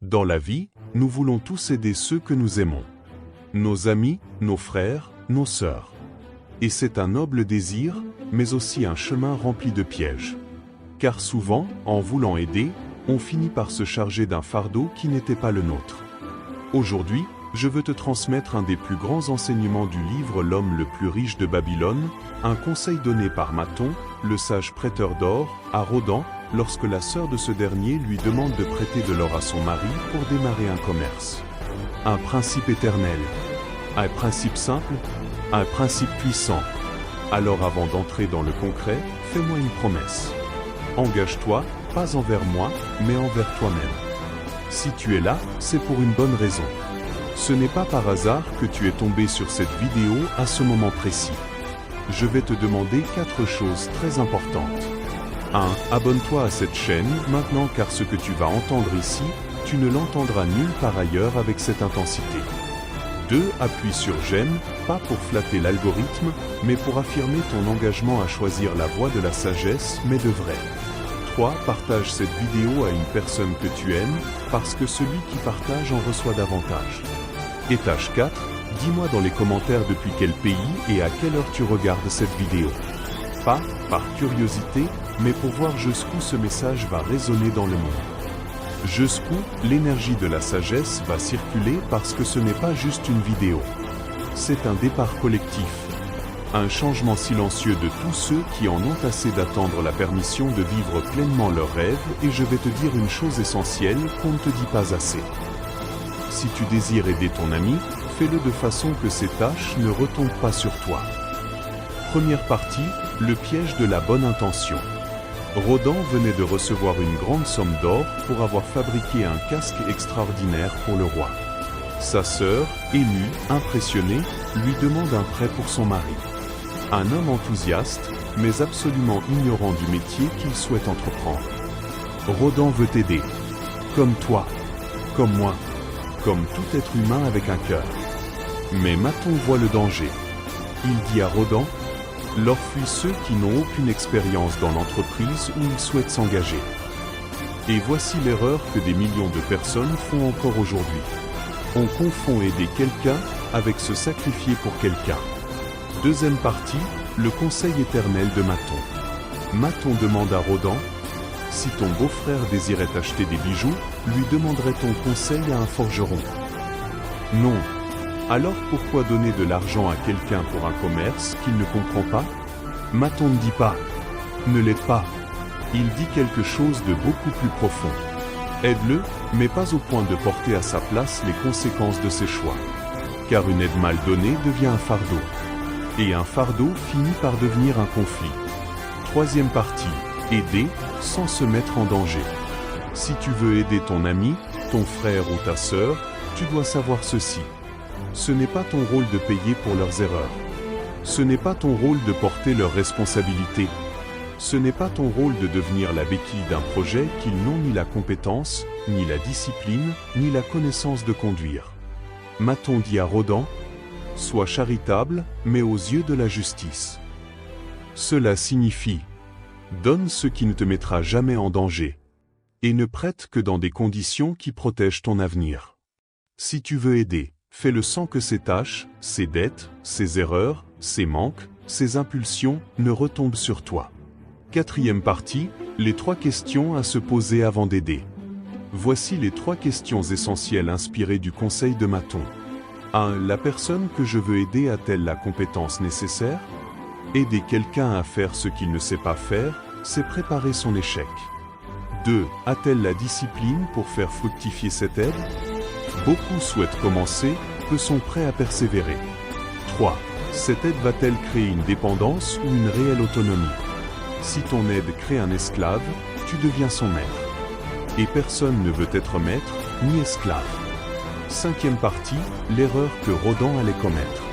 Dans la vie, nous voulons tous aider ceux que nous aimons. Nos amis, nos frères, nos sœurs. Et c'est un noble désir, mais aussi un chemin rempli de pièges. Car souvent, en voulant aider, on finit par se charger d'un fardeau qui n'était pas le nôtre. Aujourd'hui, je veux te transmettre un des plus grands enseignements du livre L'homme le plus riche de Babylone, un conseil donné par Mathon, le sage prêteur d'or, à Rhodan, lorsque la sœur de ce dernier lui demande de prêter de l'or à son mari pour démarrer un commerce. Un principe éternel. Un principe simple. Un principe puissant. Alors avant d'entrer dans le concret, fais-moi une promesse. Engage-toi, pas envers moi, mais envers toi-même. Si tu es là, c'est pour une bonne raison. Ce n'est pas par hasard que tu es tombé sur cette vidéo à ce moment précis. Je vais te demander 4 choses très importantes. 1. Abonne-toi à cette chaîne maintenant car ce que tu vas entendre ici, tu ne l'entendras nulle part ailleurs avec cette intensité. 2. Appuie sur j'aime, pas pour flatter l'algorithme, mais pour affirmer ton engagement à choisir la voie de la sagesse, mais de vrai. 3. Partage cette vidéo à une personne que tu aimes, parce que celui qui partage en reçoit davantage. Étage 4. Dis-moi dans les commentaires depuis quel pays et à quelle heure tu regardes cette vidéo. Pas par curiosité, mais pour voir jusqu'où ce message va résonner dans le monde. Jusqu'où l'énergie de la sagesse va circuler parce que ce n'est pas juste une vidéo. C'est un départ collectif. Un changement silencieux de tous ceux qui en ont assez d'attendre la permission de vivre pleinement leurs rêves et je vais te dire une chose essentielle qu'on ne te dit pas assez. Si tu désires aider ton ami, fais-le de façon que ses tâches ne retombent pas sur toi. Première partie, le piège de la bonne intention. Rhodan venait de recevoir une grande somme d'or pour avoir fabriqué un casque extraordinaire pour le roi. Sa sœur, émue, impressionnée, lui demande un prêt pour son mari. Un homme enthousiaste, mais absolument ignorant du métier qu'il souhaite entreprendre. Rhodan veut t'aider. Comme toi. Comme moi. Comme tout être humain avec un cœur. Mais Mathon voit le danger. Il dit à Rhodan, leur fuient ceux qui n'ont aucune expérience dans l'entreprise où ils souhaitent s'engager. Et voici l'erreur que des millions de personnes font encore aujourd'hui. On confond aider quelqu'un avec se sacrifier pour quelqu'un. Deuxième partie, le conseil éternel de Mathon. Mathon demande à Rhodan, si ton beau-frère désirait acheter des bijoux, lui demanderait-on conseil à un forgeron? Non. Alors pourquoi donner de l'argent à quelqu'un pour un commerce qu'il ne comprend pas? Mathon ne dit pas « ne l'aide pas ». Il dit quelque chose de beaucoup plus profond. Aide-le, mais pas au point de porter à sa place les conséquences de ses choix. Car une aide mal donnée devient un fardeau. Et un fardeau finit par devenir un conflit. Troisième partie, aider sans se mettre en danger. Si tu veux aider ton ami, ton frère ou ta sœur, tu dois savoir ceci. Ce n'est pas ton rôle de payer pour leurs erreurs. Ce n'est pas ton rôle de porter leurs responsabilités. Ce n'est pas ton rôle de devenir la béquille d'un projet qu'ils n'ont ni la compétence, ni la discipline, ni la connaissance de conduire. Mathon dit à Rhodan, sois charitable, mais aux yeux de la justice. Cela signifie, donne ce qui ne te mettra jamais en danger. Et ne prête que dans des conditions qui protègent ton avenir. Si tu veux aider, fais-le sans que ses tâches, ses dettes, ses erreurs, ses manques, ses impulsions ne retombent sur toi. Quatrième partie, les 3 questions à se poser avant d'aider. Voici les 3 questions essentielles inspirées du conseil de Mathon. 1. La personne que je veux aider a-t-elle la compétence nécessaire? Aider quelqu'un à faire ce qu'il ne sait pas faire, c'est préparer son échec. 2. A-t-elle la discipline pour faire fructifier cette aide? Beaucoup souhaitent commencer, peu sont prêts à persévérer. 3. Cette aide va-t-elle créer une dépendance ou une réelle autonomie? Si ton aide crée un esclave, tu deviens son maître. Et personne ne veut être maître, ni esclave. Cinquième partie, l'erreur que Rhodan allait commettre.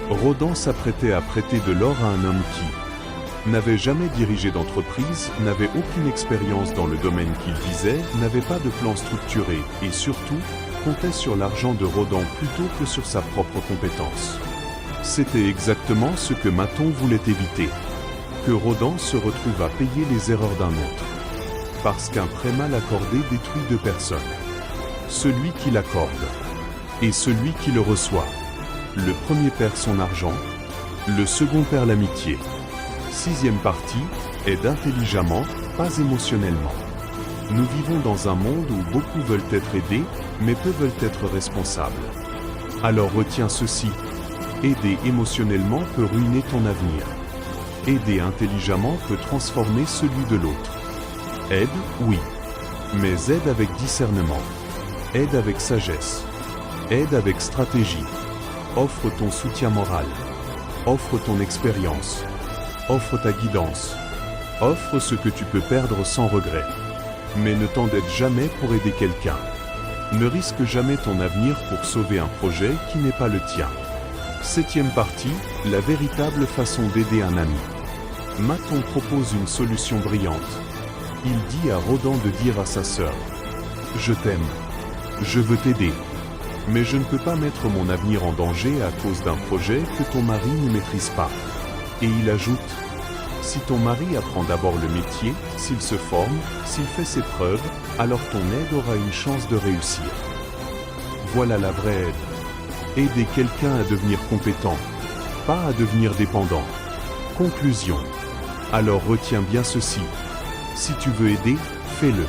Rhodan s'apprêtait à prêter de l'or à un homme qui n'avait jamais dirigé d'entreprise, n'avait aucune expérience dans le domaine qu'il visait, n'avait pas de plan structuré et surtout, comptait sur l'argent de Rhodan plutôt que sur sa propre compétence. C'était exactement ce que Mathon voulait éviter. Que Rhodan se retrouve à payer les erreurs d'un autre. Parce qu'un prêt mal accordé détruit 2 personnes. celui qui l'accorde et celui qui le reçoit. Le premier perd son argent, le second perd l'amitié. Sixième partie, aide intelligemment, pas émotionnellement. Nous vivons dans un monde où beaucoup veulent être aidés, mais peu veulent être responsables. Alors retiens ceci. Aider émotionnellement peut ruiner ton avenir. Aider intelligemment peut transformer celui de l'autre. Aide, oui. Mais aide avec discernement. Aide avec sagesse. Aide avec stratégie. Offre ton soutien moral. Offre ton expérience. Offre ta guidance. Offre ce que tu peux perdre sans regret. Mais ne t'endette jamais pour aider quelqu'un. Ne risque jamais ton avenir pour sauver un projet qui n'est pas le tien. Septième partie, la véritable façon d'aider un ami. Maton propose une solution brillante. Il dit à Rodan de dire à sa sœur « Je t'aime. Je veux t'aider. Mais je ne peux pas mettre mon avenir en danger à cause d'un projet que ton mari ne maîtrise pas. » Et il ajoute « Si ton mari apprend d'abord le métier, s'il se forme, s'il fait ses preuves, alors ton aide aura une chance de réussir. » Voilà la vraie aide. Aider quelqu'un à devenir compétent, pas à devenir dépendant. Conclusion. Alors retiens bien ceci. Si tu veux aider, fais-le.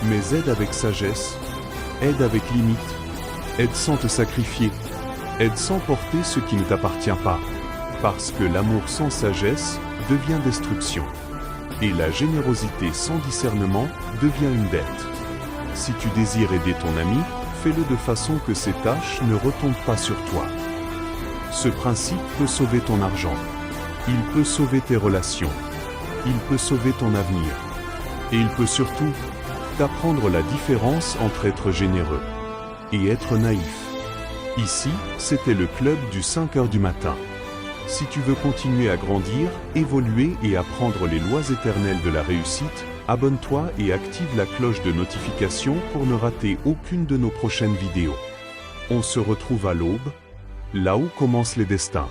Mais aide avec sagesse, aide avec limite, aide sans te sacrifier, aide sans porter ce qui ne t'appartient pas. Parce que l'amour sans sagesse devient destruction. Et la générosité sans discernement devient une dette. Si tu désires aider ton ami, fais-le de façon que ces tâches ne retombent pas sur toi. Ce principe peut sauver ton argent. Il peut sauver tes relations. Il peut sauver ton avenir. Et il peut surtout t'apprendre la différence entre être généreux et être naïf. Ici, c'était le club du 5 heures du matin. Si tu veux continuer à grandir, évoluer et apprendre les lois éternelles de la réussite, abonne-toi et active la cloche de notification pour ne rater aucune de nos prochaines vidéos. On se retrouve à l'aube, là où commencent les destins.